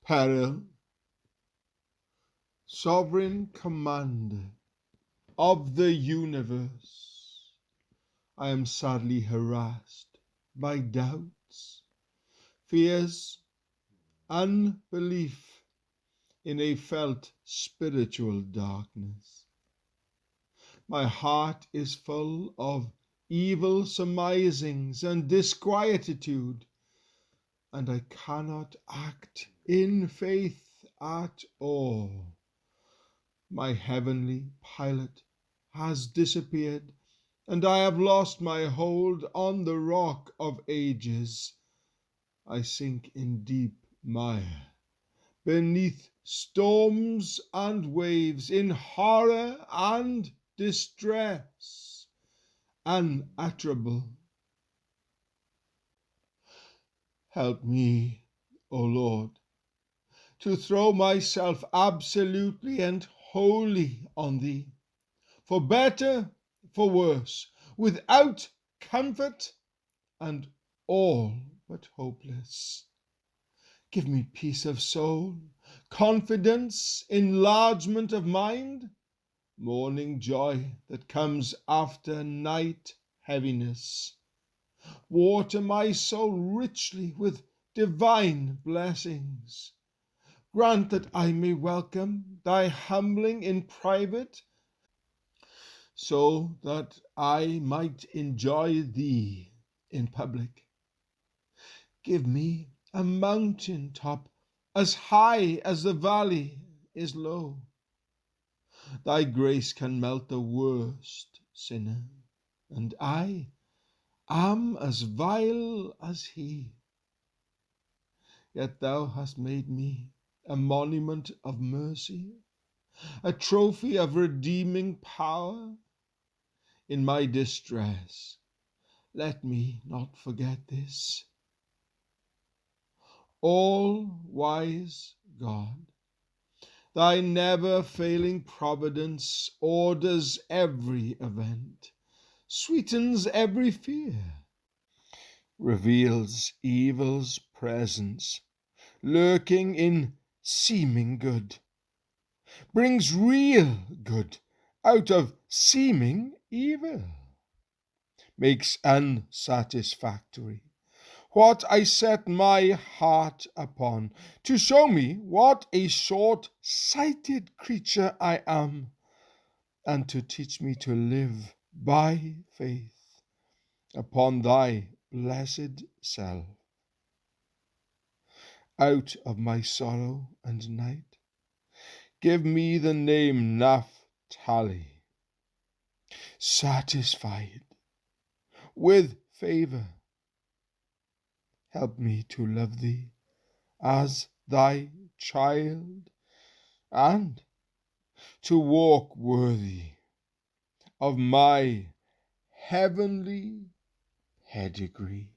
Peril, sovereign commander of the universe, I am sadly harassed by doubts, fears, unbelief in a felt spiritual darkness. My heart is full of evil surmisings and disquietude, and I cannot act in faith at all. My heavenly pilot has disappeared, and I have lost my hold on the rock of ages. I sink in deep mire, beneath storms and waves, in horror and distress, unutterable. Help me, O Lord, to throw myself absolutely and wholly on Thee, for better, for worse, without comfort and all but hopeless. Give me peace of soul, confidence, enlargement of mind, morning joy that comes after night heaviness. Water my soul richly with divine blessings. Grant that I may welcome Thy humbling in private, so that I might enjoy Thee in public. Give me a mountain top as high as the valley is low. Thy grace can melt the worst sinner, and I am as vile as he. Yet Thou hast made me a monument of mercy, a trophy of redeeming power. In my distress, let me not forget this. All-wise God, Thy never-failing providence orders every event, sweetens every fear, reveals evil's presence, lurking in seeming good, brings real good out of seeming evil, makes unsatisfactory what I set my heart upon, to show me what a short-sighted creature I am, and to teach me to live by faith upon Thy blessed self. Out of my sorrow and night, give me the name Naphtali, satisfied with favor. Help me to love Thee as Thy child, and to walk worthy of my heavenly pedigree.